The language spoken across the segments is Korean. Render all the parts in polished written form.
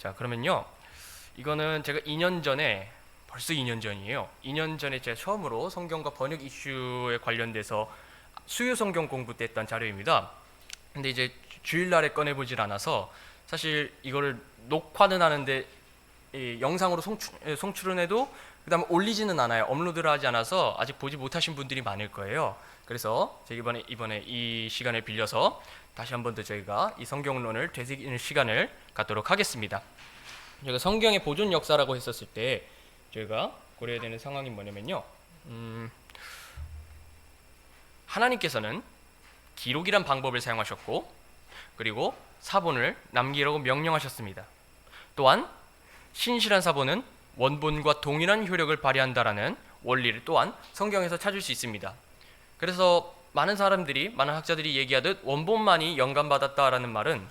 자, 그러면요. 이거는 제가 2년 전에, 벌써 2년 전이에요. 2년 전에 제가 처음으로 성경과 번역 이슈에 관련돼서 수요 성경 공부 때 했던 자료입니다. 근데 이제 주일날에 꺼내보질 않아서 사실 이거를 녹화는 하는데 영상으로 송출은 해도 그 다음에 올리지는 않아요. 업로드를 하지 않아서 아직 보지 못하신 분들이 많을 거예요. 그래서 제가 이번에 이 시간을 빌려서 다시 한 번 더 저희가 이 성경론을 되새기는 시간을 갖도록 하겠습니다. 저희가 성경의 보존 역사라고 했었을 때 저희가 고려해야 되는 상황이 뭐냐면요. 하나님께서는 기록이란 방법을 사용하셨고, 그리고 사본을 남기라고 명령하셨습니다. 또한 신실한 사본은 원본과 동일한 효력을 발휘한다라는 원리를 또한 성경에서 찾을 수 있습니다. 그래서 많은 학자들이 얘기하듯 원본만이 영감받았다라는 말은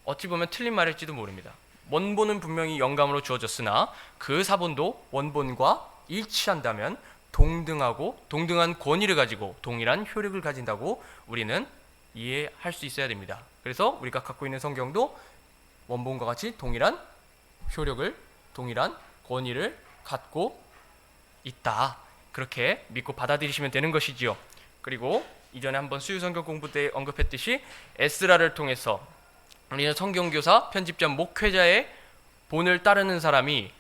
어찌 보면 틀린 말일지도 모릅니다. 원본은 분명히 영감으로 주어졌으나 그 사본도 원본과 일치한다면 동등한 권위를 가지고 동일한 효력을 가진다고 우리는 이해할 수 있어야 됩니다. 그래서 우리가 갖고 있는 성경도 원본과 같이 동일한 효력을, 동일한 권위를 갖고 있다. 그렇게 믿고 받아들이시면 되는 것이지요. 그리고 이전에 한번 수요성경 공부 때 언급했듯이 에스라를 통해서 우리는 성경교사, 편집자, 목회자의 본을 따르는 사람이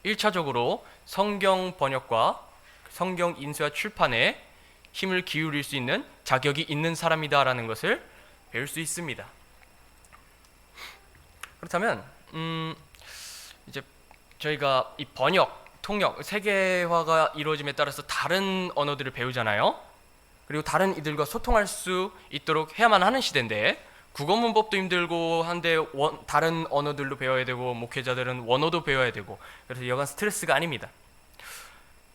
1차적으로 성경 번역과 성경 인쇄와 출판에 힘을 기울일 수 있는 자격이 있는 사람이다라는 것을 배울 수 있습니다. 그렇다면 이제 저희가 이 번역, 통역, 세계화가 이루어짐에 따라서 다른 언어들을 배우잖아요. 그리고 다른 이들과 소통할 수 있도록 해야만 하는 시대인데 국어 문법도 힘들고 한데 다른 언어들도 배워야 되고 목회자들은 원어도 배워야 되고 그래서 여간 스트레스가 아닙니다.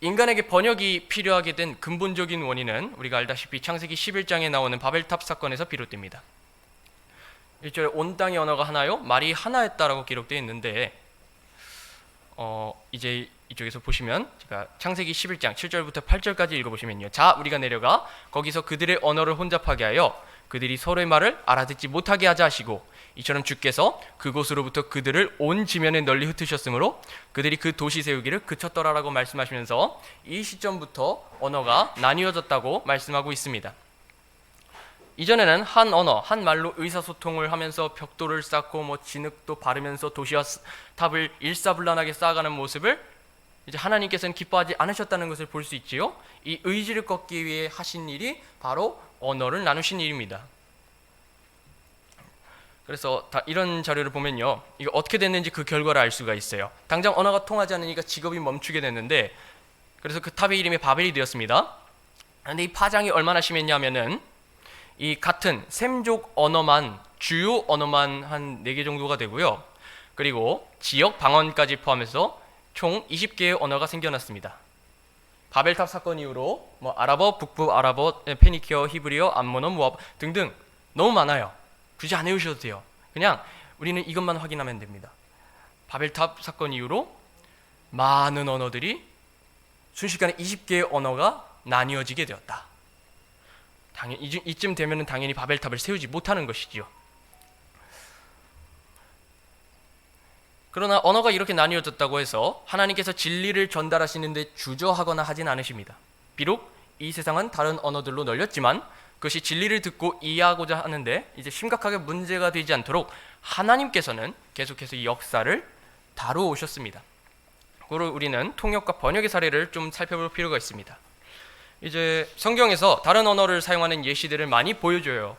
인간에게 번역이 필요하게 된 근본적인 원인은 우리가 알다시피 창세기 11장에 나오는 바벨탑 사건에서 비롯됩니다. 1절에 온 땅의 언어가 하나요? 말이 하나였다라고 기록되어 있는데 이제 이쪽에서 보시면 제가 창세기 11장 7절부터 8절까지 읽어보시면요. 자, 우리가 내려가 거기서 그들의 언어를 혼잡하게 하여 그들이 서로의 말을 알아듣지 못하게 하자 하시고 이처럼 주께서 그곳으로부터 그들을 온 지면에 널리 흩으셨으므로 그들이 그 도시 세우기를 그쳤더라라고 말씀하시면서 이 시점부터 언어가 나뉘어졌다고 말씀하고 있습니다. 이전에는 한 언어, 한 말로 의사소통을 하면서 벽돌을 쌓고 진흙도 바르면서 도시와 탑을 일사불란하게 쌓아가는 모습을 이제 하나님께서는 기뻐하지 않으셨다는 것을 볼 수 있지요. 이 의지를 꺾기 위해 하신 일이 바로 언어를 나누신 일입니다. 그래서 이런 자료를 보면요, 이거 어떻게 됐는지 그 결과를 알 수가 있어요. 당장 언어가 통하지 않으니까 직업이 멈추게 됐는데, 그래서 그 탑의 이름이 바벨이 되었습니다. 그런데 이 파장이 얼마나 심했냐면은 이 같은 셈족 언어만, 주요 언어만 한 4개 정도가 되고요. 그리고 지역 방언까지 포함해서 총 20개의 언어가 생겨났습니다. 바벨탑 사건 이후로 아랍어, 북부 아랍어, 페니키어, 히브리어, 암모너, 모압 등등 너무 많아요. 굳이 안 외우셔도 돼요. 그냥 우리는 이것만 확인하면 됩니다. 바벨탑 사건 이후로 많은 언어들이 순식간에 20개의 언어가 나뉘어지게 되었다. 이쯤 되면 당연히 바벨탑을 세우지 못하는 것이지요. 그러나 언어가 이렇게 나뉘어졌다고 해서 하나님께서 진리를 전달하시는데 주저하거나 하진 않으십니다. 비록 이 세상은 다른 언어들로 널렸지만 그것이 진리를 듣고 이해하고자 하는데 이제 심각하게 문제가 되지 않도록 하나님께서는 계속해서 이 역사를 다루어오셨습니다. 그리고 우리는 통역과 번역의 사례를 좀 살펴볼 필요가 있습니다. 이제 성경에서 다른 언어를 사용하는 예시들을 많이 보여줘요.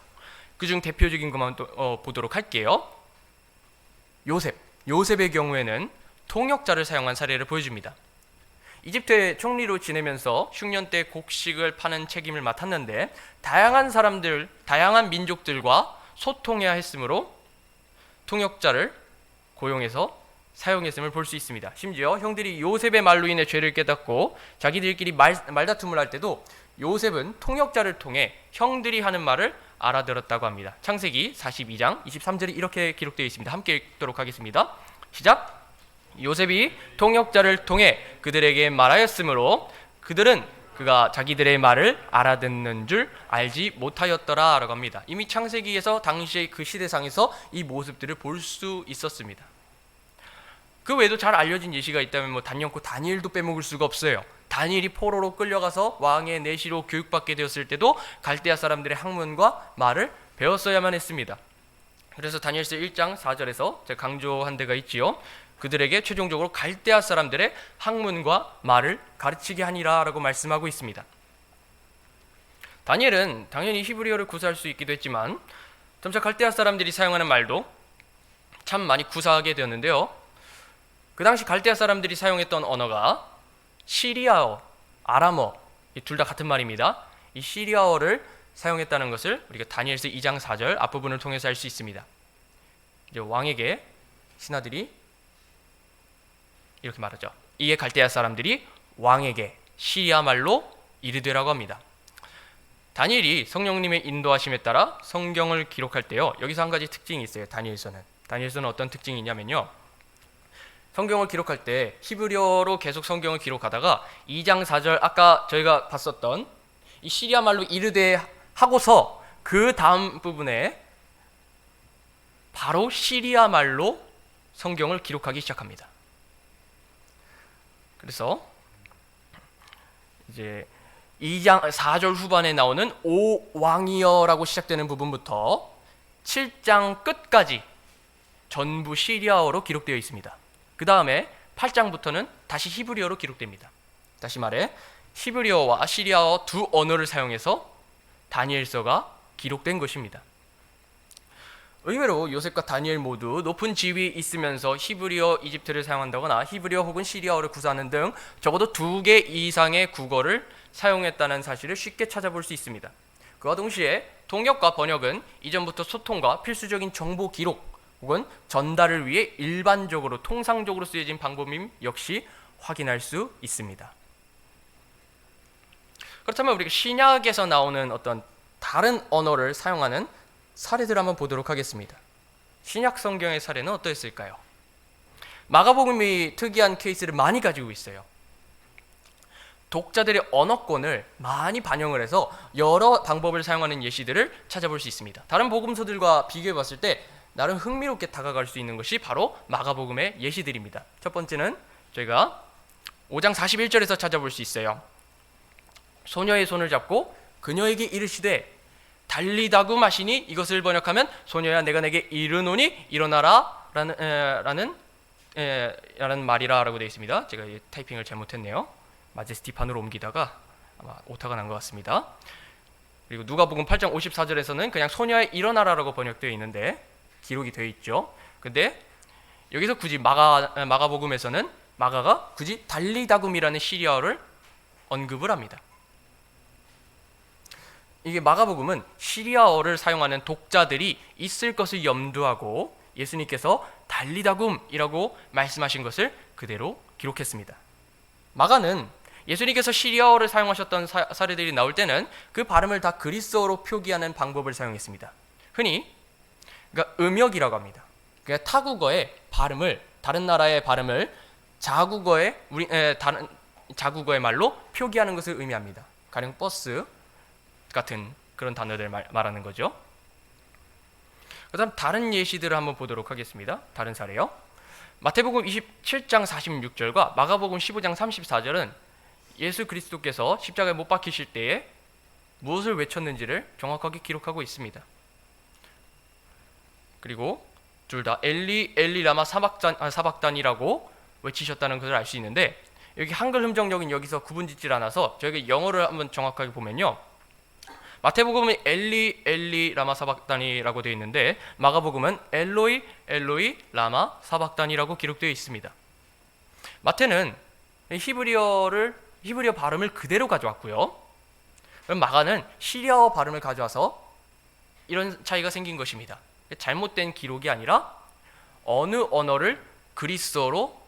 그중 대표적인 것만 보도록 할게요. 요셉의 경우에는 통역자를 사용한 사례를 보여줍니다. 이집트의 총리로 지내면서 흉년 때 곡식을 파는 책임을 맡았는데 다양한 사람들, 다양한 민족들과 소통해야 했으므로 통역자를 고용해서 사용했음을 볼 수 있습니다. 심지어 형들이 요셉의 말로 인해 죄를 깨닫고 자기들끼리 말다툼을 할 때도 요셉은 통역자를 통해 형들이 하는 말을 알아들었다고 합니다. 창세기 42장 23절이 이렇게 기록되어 있습니다. 함께 읽도록 하겠습니다. 시작! 요셉이 통역자를 통해 그들에게 말하였으므로 그들은 그가 자기들의 말을 알아듣는 줄 알지 못하였더라 라고 합니다. 이미 창세기에서 당시의 그 시대상에서 이 모습들을 볼 수 있었습니다. 그 외에도 잘 알려진 예시가 있다면 뭐 단연코 다니엘도 빼먹을 수가 없어요. 다니엘이 포로로 끌려가서 왕의 내시로 교육받게 되었을 때도 갈대아 사람들의 학문과 말을 배웠어야만 했습니다. 그래서 다니엘서 1장 4절에서 제가 강조한 데가 있지요. 그들에게 최종적으로 갈대아 사람들의 학문과 말을 가르치게 하니라 라고 말씀하고 있습니다. 다니엘은 당연히 히브리어를 구사할 수 있기도 했지만 점차 갈대아 사람들이 사용하는 말도 참 많이 구사하게 되었는데요. 그 당시 갈대아 사람들이 사용했던 언어가 시리아어, 아람어, 이 둘 다 같은 말입니다. 이 시리아어를 사용했다는 것을 우리가 다니엘서 2장 4절 앞부분을 통해서 알 수 있습니다. 이제 왕에게 신하들이 이렇게 말하죠. 이에 갈대아 사람들이 왕에게 시리아 말로 이르되라고 합니다. 다니엘이 성령님의 인도하심에 따라 성경을 기록할 때요, 여기서 한 가지 특징이 있어요. 다니엘서는 어떤 특징이 있냐면요, 성경을 기록할 때 히브리어로 계속 성경을 기록하다가 2장 4절 아까 저희가 봤었던 이 시리아 말로 이르되 하고서 그 다음 부분에 바로 시리아 말로 성경을 기록하기 시작합니다. 그래서 이제 2장 4절 후반에 나오는 오 왕이여라고 시작되는 부분부터 7장 끝까지 전부 시리아어로 기록되어 있습니다. 그 다음에 8장부터는 다시 히브리어로 기록됩니다. 다시 말해 히브리어와 시리아어 두 언어를 사용해서 다니엘서가 기록된 것입니다. 의외로 요셉과 다니엘 모두 높은 지위에 있으면서 히브리어 이집트를 사용한다거나 히브리어 혹은 시리아어를 구사하는 등 적어도 2개 이상의 국어를 사용했다는 사실을 쉽게 찾아볼 수 있습니다. 그와 동시에 통역과 번역은 이전부터 소통과 필수적인 정보 기록 혹은 전달을 위해 일반적으로 통상적으로 쓰여진 방법임 역시 확인할 수 있습니다. 그렇다면 우리가 신약에서 나오는 어떤 다른 언어를 사용하는 사례들을 한번 보도록 하겠습니다. 신약 성경의 사례는 어떠했을까요? 마가복음이 특이한 케이스를 많이 가지고 있어요. 독자들의 언어권을 많이 반영을 해서 여러 방법을 사용하는 예시들을 찾아볼 수 있습니다. 다른 복음서들과 비교해 봤을 때 나름 흥미롭게 다가갈 수 있는 것이 바로 마가복음의 예시들입니다. 첫 번째는 저희가 5장 41절에서 찾아볼 수 있어요. 소녀의 손을 잡고 그녀에게 이르시되 달리다구 마시니, 이것을 번역하면 소녀야 내가 내게 이르노니 일어나라 라는 말이라 라고 되어 있습니다. 제가 타이핑을 잘못했네요. 마제스티판으로 옮기다가 아마 오타가 난 것 같습니다. 그리고 누가복음 8장 54절에서는 그냥 소녀야 일어나라라고 번역되어 있는데 기록이 되어 있죠. 근데 여기서 굳이 마가복음에서는 마가가 굳이 달리다굼이라는 시리아어를 언급을 합니다. 이게 마가복음은 시리아어를 사용하는 독자들이 있을 것을 염두하고 예수님께서 달리다굼이라고 말씀하신 것을 그대로 기록했습니다. 마가는 예수님께서 시리아어를 사용하셨던 사례들이 나올 때는 그 발음을 다 그리스어로 표기하는 방법을 사용했습니다. 흔히 그러니까 음역이라고 합니다. 그러니까 타국어의 발음을, 다른 나라의 발음을 다른 자국어의 말로 표기하는 것을 의미합니다. 가령 버스 같은 그런 단어들 말하는 거죠. 그다음 다른 예시들을 한번 보도록 하겠습니다. 다른 사례요. 마태복음 27장 46절과 마가복음 15장 34절은 예수 그리스도께서 십자가에 못 박히실 때에 무엇을 외쳤는지를 정확하게 기록하고 있습니다. 그리고 둘 다 엘리 엘리 라마 사박단이라고 외치셨다는 것을 알 수 있는데, 여기 한글 음정역은 여기서 구분짓질 않아서 저희가 영어를 한번 정확하게 보면요, 마태복음은 엘리 엘리 라마 사박단이라고 되어 있는데 마가복음은 엘로이 엘로이 라마 사박단이라고 기록되어 있습니다. 마태는 히브리어 발음을 그대로 가져왔고요, 그럼 마가는 시리아어 발음을 가져와서 이런 차이가 생긴 것입니다. 잘못된 기록이 아니라 어느 언어를 그리스어로,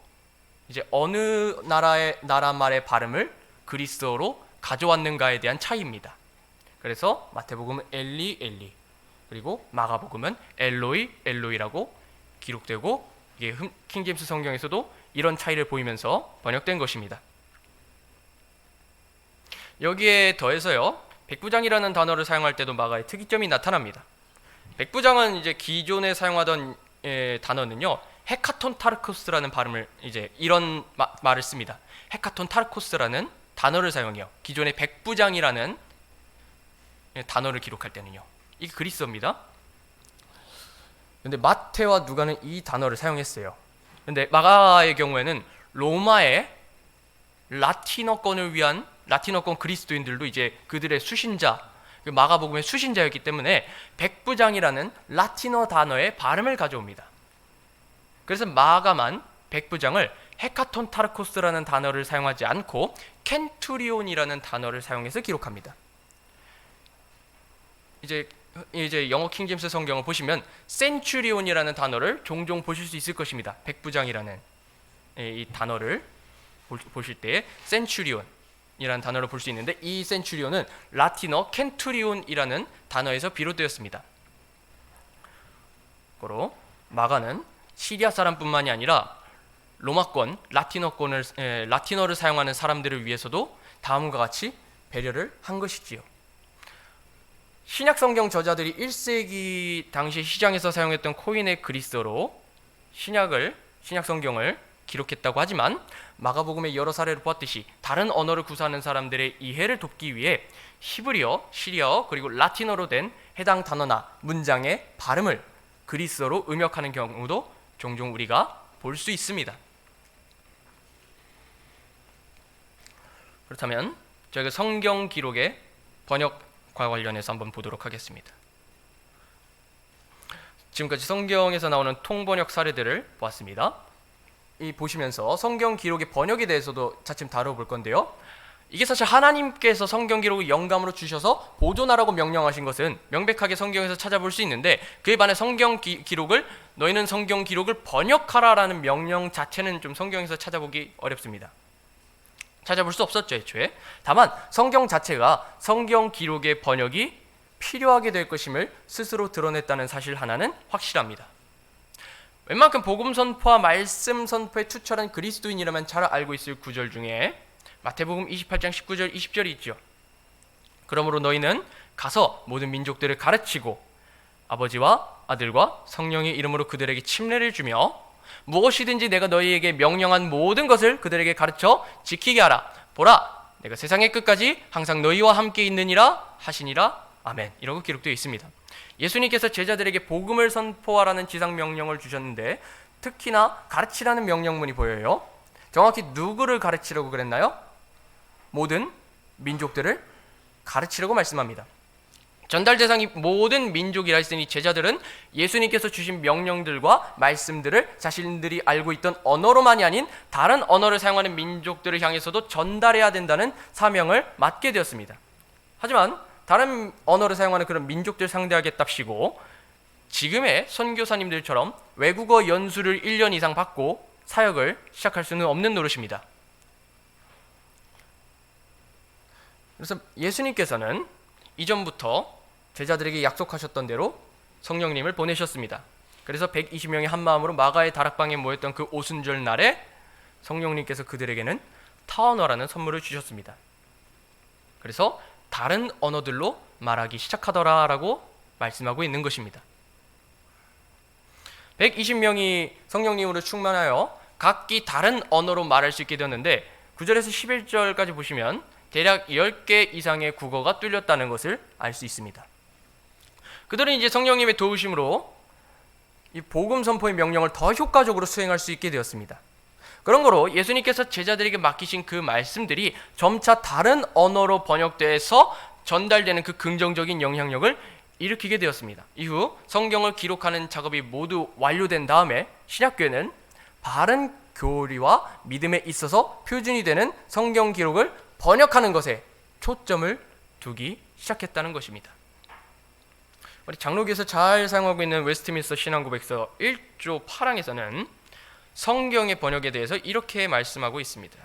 이제 어느 나라 말의 발음을 그리스어로 가져왔는가에 대한 차이입니다. 그래서 마태복음은 엘리 엘리, 그리고 마가복음은 엘로이 엘로이라고 기록되고, 이게 킹제임스 성경에서도 이런 차이를 보이면서 번역된 것입니다. 여기에 더해서요, 백부장이라는 단어를 사용할 때도 마가의 특이점이 나타납니다. 백부장은 이제 기존에 사용하던 단어는요, 헤카톤 타르코스라는 발음을 이제 이런 말을 씁니다. 헤카톤 타르코스라는 단어를 사용해요. 기존의 백부장이라는 단어를 기록할 때는요. 이게 그리스어입니다. 근데 마태와 누가는 이 단어를 사용했어요. 근데 마가의 경우에는 로마의 라틴어권을 위한 라틴어권 그리스도인들도 이제 그들의 수신자, 마가복음의 수신자였기 때문에 백부장이라는 라틴어 단어의 발음을 가져옵니다. 그래서 마가만 백부장을 헤카톤 타르코스라는 단어를 사용하지 않고 켄투리온이라는 단어를 사용해서 기록합니다. 이제 영어 킹제임스 성경을 보시면 센츄리온이라는 단어를 종종 보실 수 있을 것입니다. 백부장이라는 이 단어를 보실 때 센츄리온이라는 단어를 볼 수 있는데, 이 센츄리온은 라틴어 켄투리온이라는 단어에서 비롯되었습니다. 고로 마가는 시리아 사람뿐만이 아니라 로마권, 라틴어를 사용하는 사람들을 위해서도 다음과 같이 배려를 한 것이지요. 신약 성경 저자들이 1세기 당시 시장에서 사용했던 코인의 그리스어로 신약 성경을 기록했다고 하지만 마가복음의 여러 사례를 보았듯이 다른 언어를 구사하는 사람들의 이해를 돕기 위해 히브리어, 시리아어, 그리고 라틴어로 된 해당 단어나 문장의 발음을 그리스어로 음역하는 경우도 종종 우리가 볼 수 있습니다. 그렇다면 저희가 성경 기록의 번역과 관련해서 한번 보도록 하겠습니다. 지금까지 성경에서 나오는 통번역 사례들을 보았습니다. 이 보시면서 성경 기록의 번역에 대해서도 차츰 다뤄볼 건데요. 이게 사실 하나님께서 성경 기록을 영감으로 주셔서 보존하라고 명령하신 것은 명백하게 성경에서 찾아볼 수 있는데, 그에 반해 성경 기록을 너희는 성경 기록을 번역하라라는 명령 자체는 좀 성경에서 찾아보기 어렵습니다. 찾아볼 수 없었죠, 애초에. 다만 성경 자체가 성경 기록의 번역이 필요하게 될 것임을 스스로 드러냈다는 사실 하나는 확실합니다. 웬만큼 복음 선포와 말씀 선포에 투철한 그리스도인이라면 잘 알고 있을 구절 중에 마태복음 28장 19절 20절이 있죠. 그러므로 너희는 가서 모든 민족들을 가르치고 아버지와 아들과 성령의 이름으로 그들에게 침례를 주며 무엇이든지 내가 너희에게 명령한 모든 것을 그들에게 가르쳐 지키게 하라. 보라, 내가 세상의 끝까지 항상 너희와 함께 있느니라 하시니라. 아멘. 이라고 기록되어 있습니다. 예수님께서 제자들에게 복음을 선포하라는 지상 명령을 주셨는데 특히나 가르치라는 명령문이 보여요. 정확히 누구를 가르치라고 그랬나요? 모든 민족들을 가르치라고 말씀합니다. 전달 대상이 모든 민족이라 했으니 제자들은 예수님께서 주신 명령들과 말씀들을 자신들이 알고 있던 언어로만이 아닌 다른 언어를 사용하는 민족들을 향해서도 전달해야 된다는 사명을 맡게 되었습니다. 하지만 다른 언어를 사용하는 그런 민족들 상대하겠답시고 지금의 선교사님들처럼 외국어 연수를 1년 이상 받고 사역을 시작할 수는 없는 노릇입니다. 그래서 예수님께서는 이전부터 제자들에게 약속하셨던 대로 성령님을 보내셨습니다. 그래서 120명이 한 마음으로 마가의 다락방에 모였던 그 오순절 날에 성령님께서 그들에게는 타언어라는 선물을 주셨습니다. 그래서 다른 언어들로 말하기 시작하더라라고 말씀하고 있는 것입니다. 120명이 성령님으로 충만하여 각기 다른 언어로 말할 수 있게 되었는데 9절에서 11절까지 보시면 대략 10개 이상의 국어가 뚫렸다는 것을 알 수 있습니다. 그들은 이제 성령님의 도우심으로 이 복음 선포의 명령을 더 효과적으로 수행할 수 있게 되었습니다. 그런 거로 예수님께서 제자들에게 맡기신 그 말씀들이 점차 다른 언어로 번역돼서 전달되는 그 긍정적인 영향력을 일으키게 되었습니다. 이후 성경을 기록하는 작업이 모두 완료된 다음에 신약교회는 바른 교리와 믿음에 있어서 표준이 되는 성경 기록을 번역하는 것에 초점을 두기 시작했다는 것입니다. 우리 장로교에서 잘 사용하고 있는 웨스트민스터 신앙고백서 1조 8항에서는 성경의 번역에 대해서 이렇게 말씀하고 있습니다.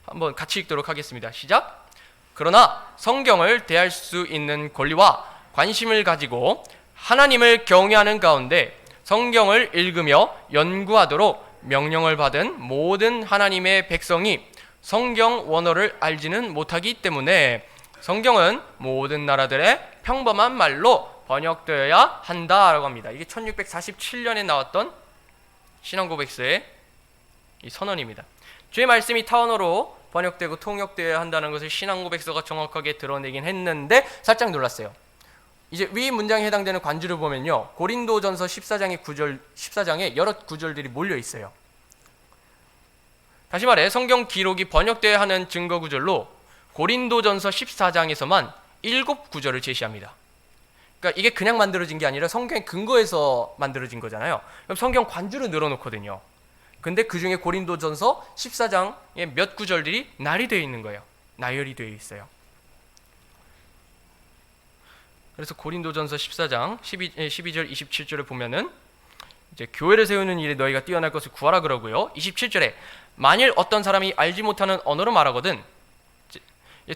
한번 같이 읽도록 하겠습니다. 시작! 그러나 성경을 대할 수 있는 권리와 관심을 가지고 하나님을 경외하는 가운데 성경을 읽으며 연구하도록 명령을 받은 모든 하나님의 백성이 성경 원어를 알지는 못하기 때문에 성경은 모든 나라들의 평범한 말로 번역되어야 한다라고 합니다. 이게 1647년에 나왔던 신앙고백서의 이 선언입니다. 주의 말씀이 타 언어로 번역되고 통역되어야 한다는 것을 신앙고백서가 정확하게 드러내긴 했는데 살짝 놀랐어요. 이제 위 문장에 해당되는 관주를 보면요, 고린도전서 14장에 여러 구절들이 몰려 있어요. 다시 말해 성경 기록이 번역되어야 하는 증거 구절로 고린도전서 14장에서만 7구절을 제시합니다. 그러니까 이게 그냥 만들어진 게 아니라 성경의 근거에서 만들어진 거잖아요. 그럼 성경 관주를 늘어놓거든요. 근데 그 중에 고린도전서 14장의 몇 구절들이 날이 되어 있는 거예요. 나열이 되어 있어요. 그래서 고린도전서 14장 12절 27절을 보면은 이제 교회를 세우는 일에 너희가 뛰어날 것을 구하라 그러고요. 27절에 만일 어떤 사람이 알지 못하는 언어로 말하거든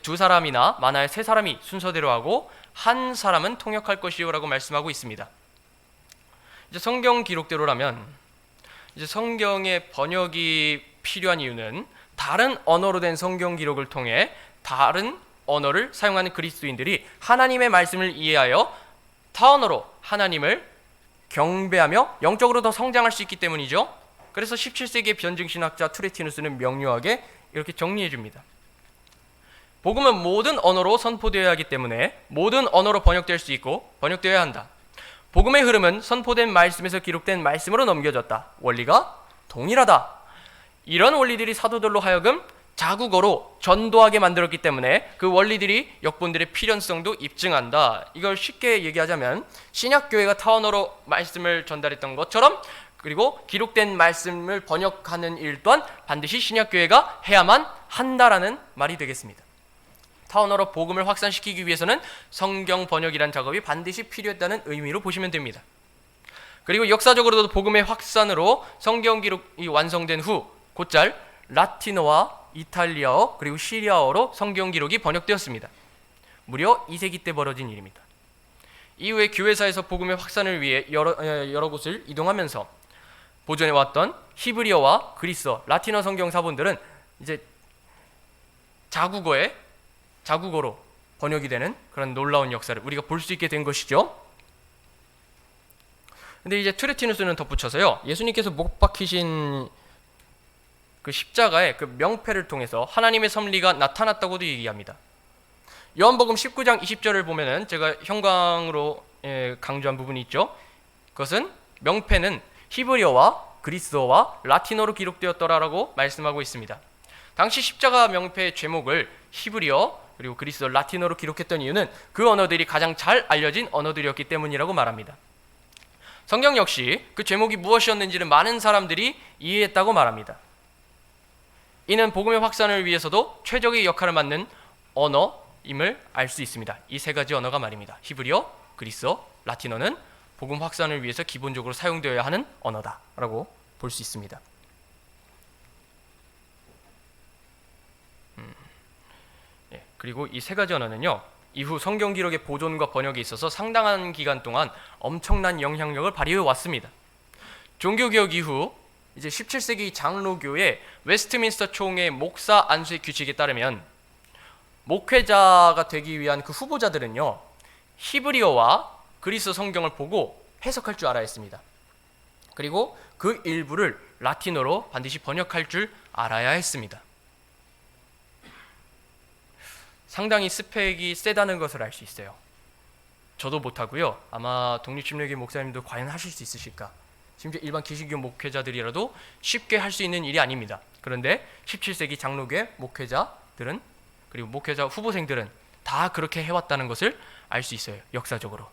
두 사람이나 많아야 세 사람이 순서대로 하고 한 사람은 통역할 것이요라고 말씀하고 있습니다. 이제 성경 기록대로라면 이제 성경의 번역이 필요한 이유는 다른 언어로 된 성경 기록을 통해 다른 언어를 사용하는 그리스도인들이 하나님의 말씀을 이해하여 타 언어로 하나님을 경배하며 영적으로 더 성장할 수 있기 때문이죠. 그래서 17세기의 변증신학자 투레티누스는 명료하게 이렇게 정리해 줍니다. 복음은 모든 언어로 선포되어야 하기 때문에 모든 언어로 번역될 수 있고 번역되어야 한다. 복음의 흐름은 선포된 말씀에서 기록된 말씀으로 넘겨졌다. 원리가 동일하다. 이런 원리들이 사도들로 하여금 자국어로 전도하게 만들었기 때문에 그 원리들이 역본들의 필연성도 입증한다. 이걸 쉽게 얘기하자면 신약교회가 타 언어로 말씀을 전달했던 것처럼 그리고 기록된 말씀을 번역하는 일 또한 반드시 신약교회가 해야만 한다라는 말이 되겠습니다. 타 언어로 복음을 확산시키기 위해서는 성경 번역이란 작업이 반드시 필요했다는 의미로 보시면 됩니다. 그리고 역사적으로도 복음의 확산으로 성경 기록이 완성된 후 곧잘 라틴어와 이탈리아어 그리고 시리아어로 성경 기록이 번역되었습니다. 무려 2세기 때 벌어진 일입니다. 이후에 교회사에서 복음의 확산을 위해 여러 곳을 이동하면서 보존해왔던 히브리어와 그리스어, 라틴어 성경 사본들은 이제 자국어로 번역이 되는 그런 놀라운 역사를 우리가 볼 수 있게 된 것이죠. 근데 이제 투레티누스는 덧붙여서요, 예수님께서 못 박히신 그 십자가의 그 명패를 통해서 하나님의 섭리가 나타났다고도 얘기합니다. 요한복음 19장 20절을 보면은 제가 형광으로 강조한 부분이 있죠. 그것은 명패는 히브리어와 그리스어와 라틴어로 기록되었더라라고 말씀하고 있습니다. 당시 십자가 명패의 제목을 히브리어 그리고 그리스어, 라틴어로 기록했던 이유는 그 언어들이 가장 잘 알려진 언어들이었기 때문이라고 말합니다. 성경 역시 그 제목이 무엇이었는지를 많은 사람들이 이해했다고 말합니다. 이는 복음의 확산을 위해서도 최적의 역할을 맡는 언어임을 알 수 있습니다. 이 세 가지 언어가 말입니다. 히브리어, 그리스어, 라틴어는 복음 확산을 위해서 기본적으로 사용되어야 하는 언어다라고 볼 수 있습니다. 그리고 이 세 가지 언어는요, 이후 성경 기록의 보존과 번역에 있어서 상당한 기간 동안 엄청난 영향력을 발휘해 왔습니다. 종교개혁 이후 이제 17세기 장로교의 웨스트민스터 총회 목사 안수의 규칙에 따르면 목회자가 되기 위한 그 후보자들은요, 히브리어와 그리스어 성경을 보고 해석할 줄 알아야 했습니다. 그리고 그 일부를 라틴어로 반드시 번역할 줄 알아야 했습니다. 상당히 스펙이 세다는 것을 알 수 있어요. 저도 못하고요. 아마 독립침례교회 목사님도 과연 하실 수 있으실까? 심지어 일반 기시교 목회자들이라도 쉽게 할 수 있는 일이 아닙니다. 그런데 17세기 장로교회 목회자들은 그리고 목회자 후보생들은 다 그렇게 해왔다는 것을 알 수 있어요. 역사적으로.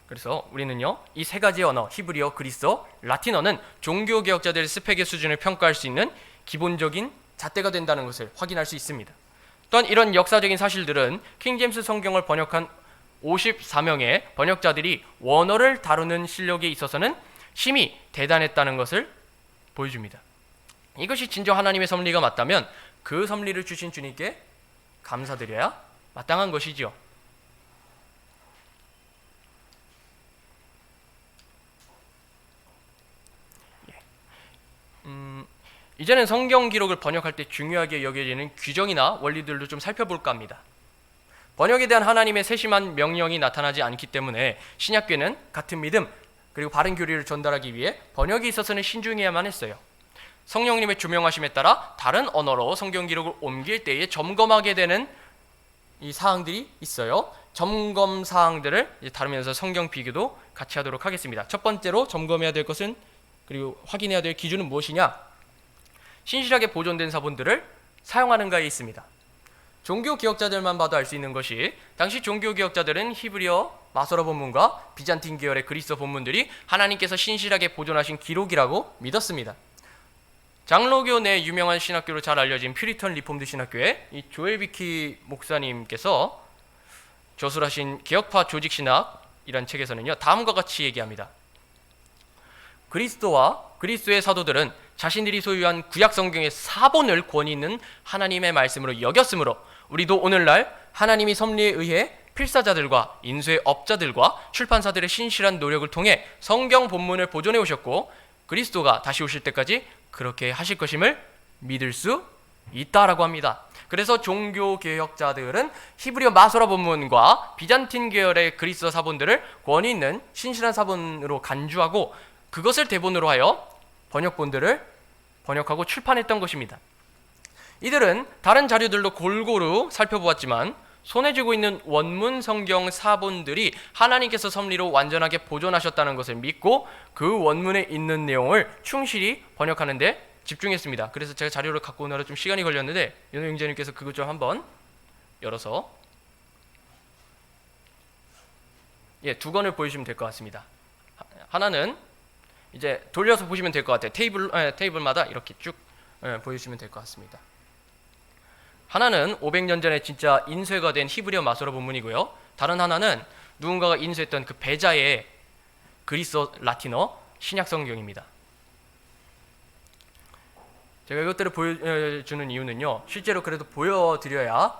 그래서 우리는요, 이 세 가지 언어, 히브리어, 그리스어, 라틴어는 종교개혁자들의 스펙의 수준을 평가할 수 있는 기본적인 잣대가 된다는 것을 확인할 수 있습니다. 또한 이런 역사적인 사실들은 킹제임스 성경을 번역한 54명의 번역자들이 원어를 다루는 실력에 있어서는 심히 대단했다는 것을 보여줍니다. 이것이 진정 하나님의 섭리가 맞다면 그 섭리를 주신 주님께 감사드려야 마땅한 것이지요. 이제는 성경 기록을 번역할 때 중요하게 여겨지는 규정이나 원리들도 좀 살펴볼까 합니다. 번역에 대한 하나님의 세심한 명령이 나타나지 않기 때문에 신약교회는 같은 믿음 그리고 바른 교리를 전달하기 위해 번역에 있어서는 신중해야만 했어요. 성령님의 조명하심에 따라 다른 언어로 성경 기록을 옮길 때에 점검하게 되는 이 사항들이 있어요. 점검 사항들을 다루면서 성경 비교도 같이 하도록 하겠습니다. 첫 번째로 점검해야 될 것은 그리고 확인해야 될 기준은 무엇이냐? 신실하게 보존된 사본들을 사용하는가에 있습니다. 종교 기억자들만 봐도 알 수 있는 것이 당시 종교 기억자들은 히브리어 마소라 본문과 비잔틴 계열의 그리스 본문들이 하나님께서 신실하게 보존하신 기록이라고 믿었습니다. 장로교 내 유명한 신학교로 잘 알려진 퓨리턴 리폼드 신학교의 이 조엘 비키 목사님께서 저술하신 개혁파 조직 신학이란 책에서는요, 다음과 같이 얘기합니다. 그리스도와 그리스도의 사도들은 자신들이 소유한 구약 성경의 사본을 권위 있는 하나님의 말씀으로 여겼으므로 우리도 오늘날 하나님이 섭리에 의해 필사자들과 인쇄 업자들과 출판사들의 신실한 노력을 통해 성경 본문을 보존해 오셨고 그리스도가 다시 오실 때까지 그렇게 하실 것임을 믿을 수 있다라고 합니다. 그래서 종교 개혁자들은 히브리어 마소라 본문과 비잔틴 계열의 그리스어 사본들을 권위 있는 신실한 사본으로 간주하고 그것을 대본으로 하여 번역본들을 번역하고 출판했던 것입니다. 이들은 다른 자료들도 골고루 살펴보았지만 손에 쥐고 있는 원문 성경 사본들이 하나님께서 섭리로 완전하게 보존하셨다는 것을 믿고 그 원문에 있는 내용을 충실히 번역하는 데 집중했습니다. 그래서 제가 자료를 갖고 오느라 좀 시간이 걸렸는데 연호 형제님께서 그것 좀 한번 열어서 두 권을 보여주시면 될 것 같습니다. 하나는 이제 돌려서 보시면 될 것 같아요. 테이블마다 이렇게 쭉 보여주시면 될 것 같습니다. 하나는 500년 전에 진짜 인쇄가 된 히브리어 마소라 본문이고요. 다른 하나는 누군가가 인쇄했던 그 배자의 그리스어 라틴어 신약 성경입니다. 제가 이것들을 보여주는 이유는요, 실제로 그래도 보여드려야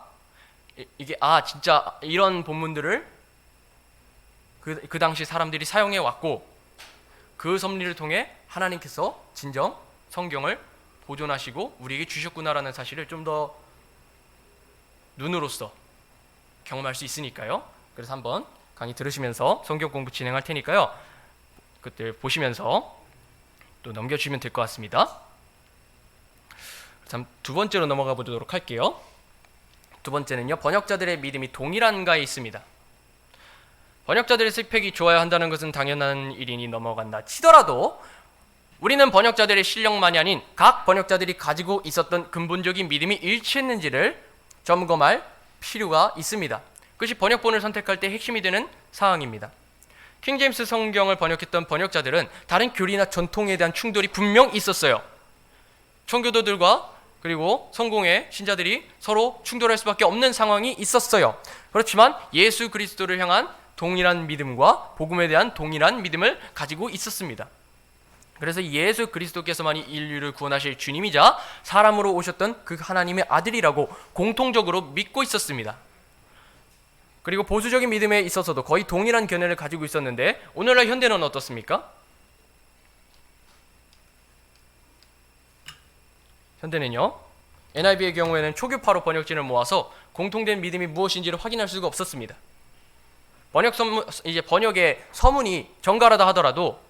이게 진짜 이런 본문들을 그 당시 사람들이 사용해 왔고 그 섭리를 통해 하나님께서 진정 성경을 보존하시고 우리에게 주셨구나라는 사실을 좀 더 눈으로써 경험할 수 있으니까요. 그래서 한번 강의 들으시면서 성경 공부 진행할 테니까요. 그때 보시면서 또 넘겨주시면 될 것 같습니다. 두 번째로 넘어가 보도록 할게요. 두 번째는요, 번역자들의 믿음이 동일한가에 있습니다. 번역자들의 스펙이 좋아야 한다는 것은 당연한 일이니 넘어간다 치더라도 우리는 번역자들의 실력만이 아닌 각 번역자들이 가지고 있었던 근본적인 믿음이 일치했는지를 점검할 필요가 있습니다. 그것이 번역본을 선택할 때 핵심이 되는 사항입니다. 킹제임스 성경을 번역했던 번역자들은 다른 교리나 전통에 대한 충돌이 분명 있었어요. 청교도들과 그리고 성공의 신자들이 서로 충돌할 수밖에 없는 상황이 있었어요. 그렇지만 예수 그리스도를 향한 동일한 믿음과 복음에 대한 동일한 믿음을 가지고 있었습니다. 그래서 예수 그리스도께서만이 인류를 구원하실 주님이자 사람으로 오셨던 그 하나님의 아들이라고 공통적으로 믿고 있었습니다. 그리고 보수적인 믿음에 있어서도 거의 동일한 견해를 가지고 있었는데 오늘날 현대는 어떻습니까? 현대는요, NIV의 경우에는 초교파로 번역진을 모아서 공통된 믿음이 무엇인지를 확인할 수가 없었습니다. 번역의 서문이 정갈하다 하더라도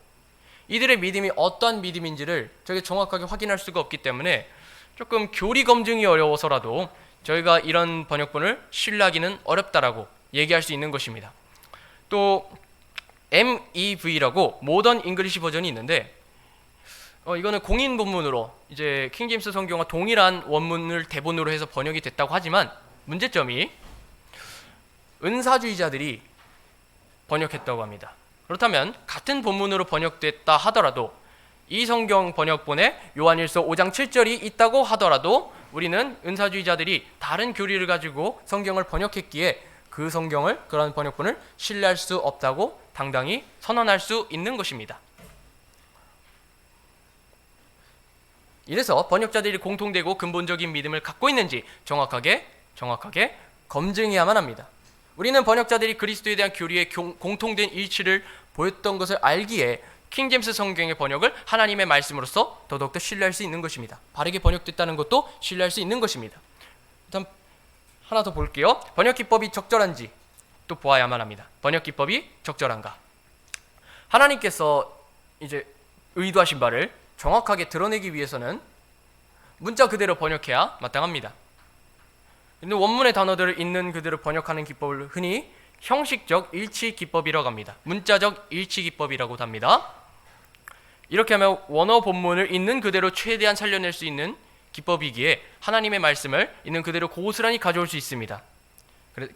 이들의 믿음이 어떠한 믿음인지를 저희가 정확하게 확인할 수가 없기 때문에 조금 교리 검증이 어려워서라도 저희가 이런 번역본을 신뢰하기는 어렵다라고 얘기할 수 있는 것입니다. 또 MEV라고 모던 잉글리시 버전이 있는데 이거는 공인 본문으로 이제 킹제임스 성경과 동일한 원문을 대본으로 해서 번역이 됐다고 하지만 문제점이 은사주의자들이 번역했다고 합니다. 그렇다면 같은 본문으로 번역됐다 하더라도 이 성경 번역본에 요한일서 5장 7절이 있다고 하더라도 우리는 은사주의자들이 다른 교리를 가지고 성경을 번역했기에 그 성경을, 그런 번역본을 신뢰할 수 없다고 당당히 선언할 수 있는 것입니다. 이래서 번역자들이 공통되고 근본적인 믿음을 갖고 있는지 정확하게 검증해야만 합니다. 우리는 번역자들이 그리스도에 대한 교리의 공통된 일치를 보였던 것을 알기에 킹제임스 성경의 번역을 하나님의 말씀으로서 더더욱더 신뢰할 수 있는 것입니다. 바르게 번역됐다는 것도 신뢰할 수 있는 것입니다. 일단 하나 더 볼게요. 번역 기법이 적절한지 또 보아야만 합니다. 번역 기법이 적절한가? 하나님께서 이제 의도하신 바를 정확하게 드러내기 위해서는 문자 그대로 번역해야 마땅합니다. 근데 원문의 단어들을 있는 그대로 번역하는 기법을 흔히 형식적 일치 기법이라고 합니다. 문자적 일치 기법이라고도 합니다. 이렇게 하면 원어 본문을 있는 그대로 최대한 살려낼 수 있는 기법이기에 하나님의 말씀을 있는 그대로 고스란히 가져올 수 있습니다.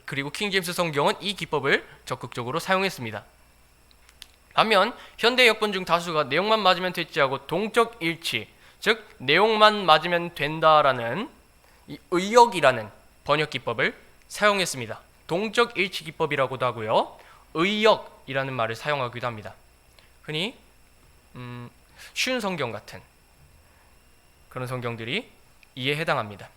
그리고 킹제임스 성경은 이 기법을 적극적으로 사용했습니다. 반면 현대 역본 중 다수가 내용만 맞으면 됐지 하고 동적 일치, 즉 내용만 맞으면 된다라는 이 의역이라는 번역 기법을 사용했습니다. 동적 일치 기법이라고도 하고요, 의역이라는 말을 사용하기도 합니다. 흔히 쉬운 성경 같은 그런 성경들이 이에 해당합니다.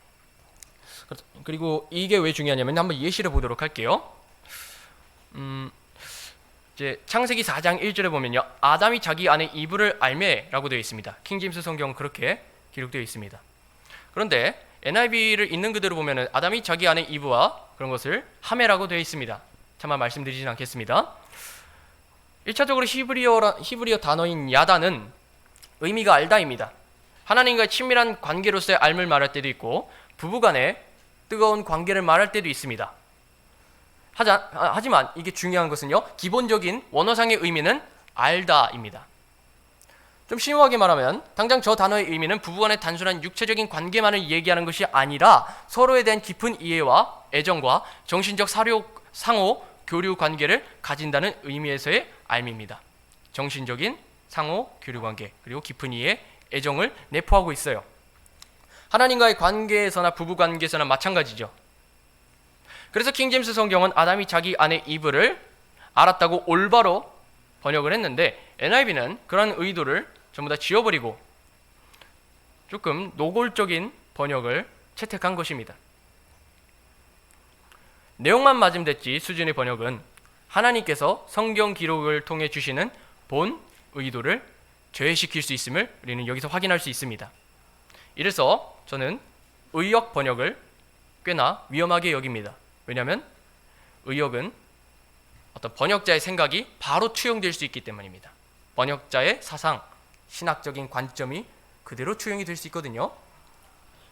그리고 이게 왜 중요하냐면 한번 예시를 보도록 할게요. 이제 창세기 4장 1절에 보면요, 아담이 자기 아내 이브를 알매라고 되어 있습니다. 킹제임스 성경은 그렇게 기록되어 있습니다. 그런데 NIV를 있는 그대로 보면은 아담이 자기 아내 이브와 그런 것을 하매라고 되어 있습니다. 차마 말씀드리진 않겠습니다. 1차적으로 히브리어 단어인 야다는 의미가 알다입니다. 하나님과의 친밀한 관계로서의 알을 말할 때도 있고 부부간의 뜨거운 관계를 말할 때도 있습니다. 하지만 이게 중요한 것은요, 기본적인 원어상의 의미는 알다입니다. 좀 심오하게 말하면 당장 저 단어의 의미는 부부간의 단순한 육체적인 관계만을 얘기하는 것이 아니라 서로에 대한 깊은 이해와 애정과 정신적 상호 교류 관계를 가진다는 의미에서의 알입니다. 정신적인 상호 교류 관계, 그리고 깊은 이해, 애정을 내포하고 있어요. 하나님과의 관계에서나 부부 관계에서나 마찬가지죠. 그래서 킹제임스 성경은 아담이 자기 아내 이브를 알았다고 올바로 번역을 했는데 NIV는 그런 의도를 전부 다 지워버리고 조금 노골적인 번역을 채택한 것입니다. 내용만 맞으면 됐지 수준의 번역은 하나님께서 성경 기록을 통해 주시는 본 의도를 제외시킬 수 있음을 우리는 여기서 확인할 수 있습니다. 이래서 저는 의역 번역을 꽤나 위험하게 여깁니다. 왜냐하면 의역은 어떤 번역자의 생각이 바로 투영될 수 있기 때문입니다. 번역자의 사상, 신학적인 관점이 그대로 투영이 될 수 있거든요.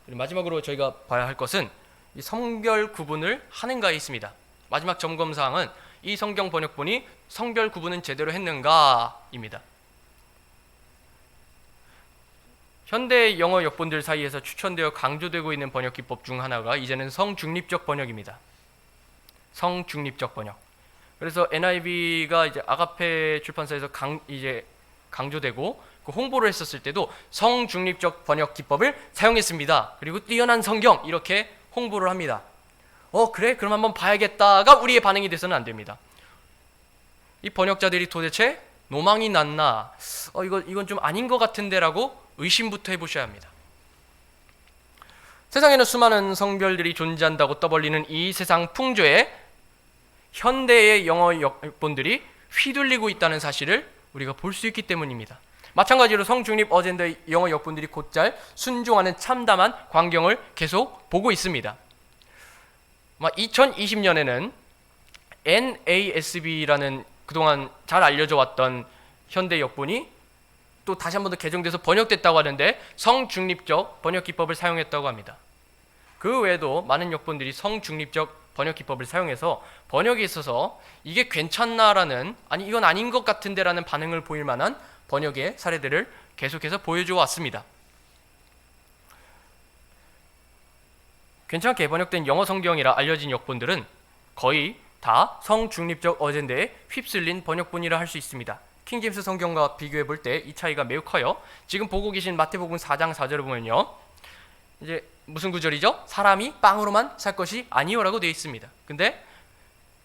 그리고 마지막으로 저희가 봐야 할 것은 이 성별 구분을 하는가에 있습니다. 마지막 점검사항은 이 성경 번역본이 성별 구분은 제대로 했는가입니다. 현대 영어 역본들 사이에서 추천되어 강조되고 있는 번역 기법 중 하나가 이제는 성중립적 번역입니다. 성중립적 번역. 그래서 NIV가 이제 아가페 출판사에서 강조되고 그 홍보를 했었을 때도 성중립적 번역 기법을 사용했습니다. 그리고 뛰어난 성경 이렇게 홍보를 합니다. 그래? 그럼 한번 봐야겠다가 우리의 반응이 돼서는 안 됩니다. 이 번역자들이 도대체 노망이 났나? 이건 좀 아닌 것 같은데라고 의심부터 해보셔야 합니다. 세상에는 수많은 성별들이 존재한다고 떠벌리는 이 세상 풍조에 현대의 영어 역본들이 휘둘리고 있다는 사실을 우리가 볼 수 있기 때문입니다. 마찬가지로 성중립 어젠더의 영어 역본들이 곧잘 순종하는 참담한 광경을 계속 보고 있습니다. 2020년에는 NASB라는 그동안 잘 알려져 왔던 현대 역본이 또 다시 한 번 더 개정돼서 번역됐다고 하는데 성중립적 번역 기법을 사용했다고 합니다. 그 외에도 많은 역본들이 성중립적 번역 기법을 사용해서 번역에 있어서 이게 괜찮나라는, 아니 이건 아닌 것 같은데라는 반응을 보일 만한 번역의 사례들을 계속해서 보여줘 왔습니다. 괜찮게 번역된 영어 성경이라 알려진 역본들은 거의 다 성중립적 어젠더에 휩쓸린 번역본이라 할 수 있습니다. 킹제임스 성경과 비교해 볼 때 이 차이가 매우 커요. 지금 보고 계신 마태복음 4장 4절을 보면요, 이제 무슨 구절이죠? 사람이 빵으로만 살 것이 아니요라고 되어 있습니다. 근데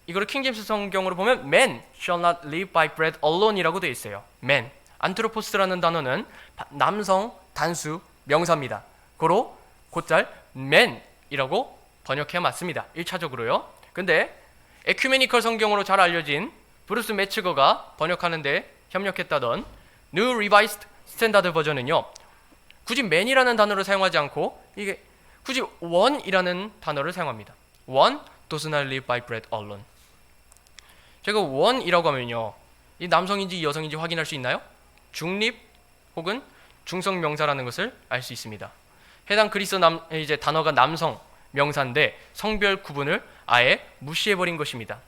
이거를 킹제임스 성경으로 보면 Man shall not live by bread alone이라고 되어 있어요. Man, 안트로포스라는 단어는 남성 단수 명사입니다. 고로 곧잘 man이라고 번역해야 맞습니다. 1차적으로요. 근데 에큐메니컬 성경으로 잘 알려진 브루스 매츠거가 번역하는데 협력했다던 New Revised Standard 버전은요, 굳이 man이라는 단어를 사용하지 않고 이게 굳이 one이라는 단어를 사용합니다. One does not live by bread alone. 제가 one이라고 하면요, 이 남성인지 여성인지 확인할 수 있나요? 중립 혹은 중성 명사라는 것을 알 수 있습니다. 해당 그리스 이제 단어가 남성 명사인데 성별 구분을 아예 무시해버린 것입니다.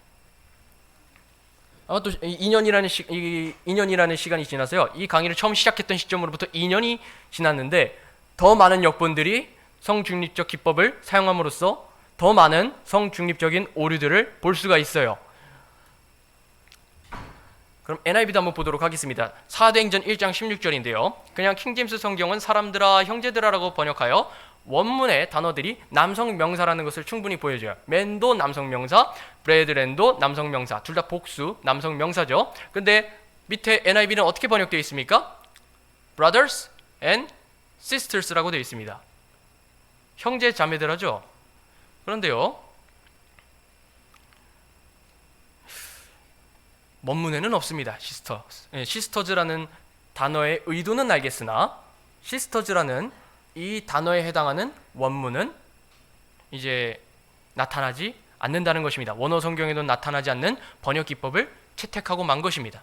또 2년이라는 시간이 지나서요, 이 강의를 처음 시작했던 시점으로부터 2년이 지났는데 더 많은 역본들이 성중립적 기법을 사용함으로써 더 많은 성중립적인 오류들을 볼 수가 있어요. 그럼 NIV도 한번 보도록 하겠습니다. 사도행전 1장 16절인데요. 그냥 킹제임스 성경은 사람들아 형제들아라고 번역하여 원문의 단어들이 남성 명사라는 것을 충분히 보여줘요. 맨도 남성 명사, 브레드랜도 남성 명사, 둘 다 복수 남성 명사죠. 근데 밑에 NIV는 어떻게 번역되어 있습니까? brothers and sisters라고 되어 있습니다. 형제 자매들 하죠. 그런데요, 원문에는 없습니다. 시스터즈라는 단어의 의도는 알겠으나 시스터즈라는 이 단어에 해당하는 원문은 이제 나타나지 않는다는 것입니다. 원어 성경에도 나타나지 않는 번역 기법을 채택하고 만 것입니다.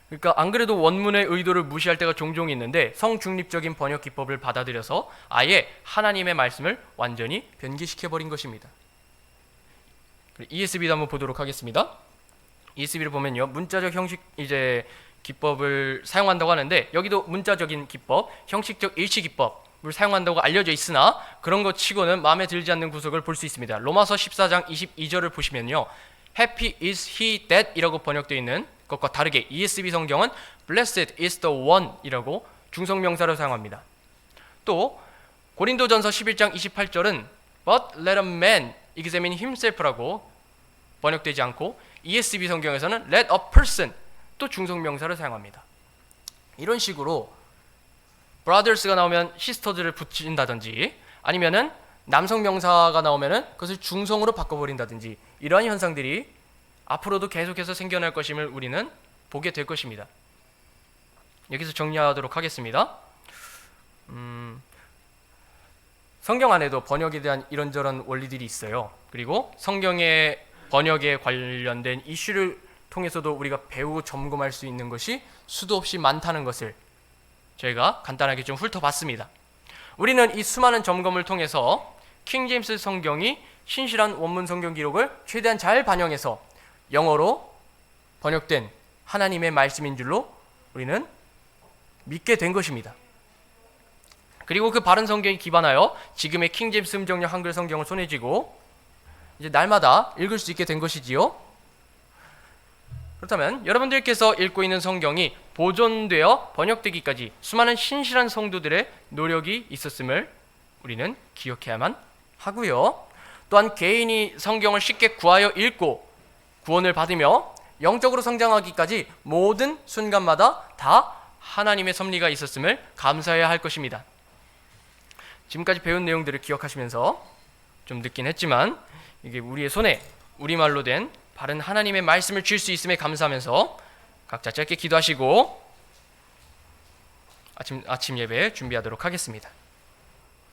그러니까 안 그래도 원문의 의도를 무시할 때가 종종 있는데 성중립적인 번역 기법을 받아들여서 아예 하나님의 말씀을 완전히 변기시켜버린 것입니다. ESV도 한번 보도록 하겠습니다. ESV를 보면요, 문자적 형식 이제 기법을 사용한다고 하는데 여기도 문자적인 기법, 형식적 일치 기법을 사용한다고 알려져 있으나 그런 것 치고는 마음에 들지 않는 구석을 볼 수 있습니다. 로마서 14장 22절을 보시면요, Happy is he that 이라고 번역되어 있는 것과 다르게 ESV 성경은 Blessed is the one 이라고 중성명사를 사용합니다. 또 고린도전서 11장 28절은 But let a man examine himself라고 번역되지 않고 ESV 성경에서는 let a person 또 중성명사를 사용합니다. 이런 식으로 brothers가 나오면 sisters를 붙인다든지 아니면은 남성명사가 나오면은 그것을 중성으로 바꿔버린다든지 이러한 현상들이 앞으로도 계속해서 생겨날 것임을 우리는 보게 될 것입니다. 여기서 정리하도록 하겠습니다. 성경 안에도 번역에 대한 이런저런 원리들이 있어요. 그리고 성경의 번역에 관련된 이슈를 통해서도 우리가 배우고 점검할 수 있는 것이 수도 없이 많다는 것을 저희가 간단하게 좀 훑어봤습니다. 우리는 이 수많은 점검을 통해서 킹제임스 성경이 신실한 원문 성경 기록을 최대한 잘 반영해서 영어로 번역된 하나님의 말씀인 줄로 우리는 믿게 된 것입니다. 그리고 그 바른 성경에 기반하여 지금의 킹제임스 음정역 한글 성경을 손에 쥐고 이제 날마다 읽을 수 있게 된 것이지요. 그렇다면 여러분들께서 읽고 있는 성경이 보존되어 번역되기까지 수많은 신실한 성도들의 노력이 있었음을 우리는 기억해야만 하고요. 또한 개인이 성경을 쉽게 구하여 읽고 구원을 받으며 영적으로 성장하기까지 모든 순간마다 다 하나님의 섭리가 있었음을 감사해야 할 것입니다. 지금까지 배운 내용들을 기억하시면서 좀 늦긴 했지만 이게 우리의 손에 우리말로 된 바른 하나님의 말씀을 줄 수 있음에 감사하면서 각자 짧게 기도하시고 아침 예배 준비하도록 하겠습니다.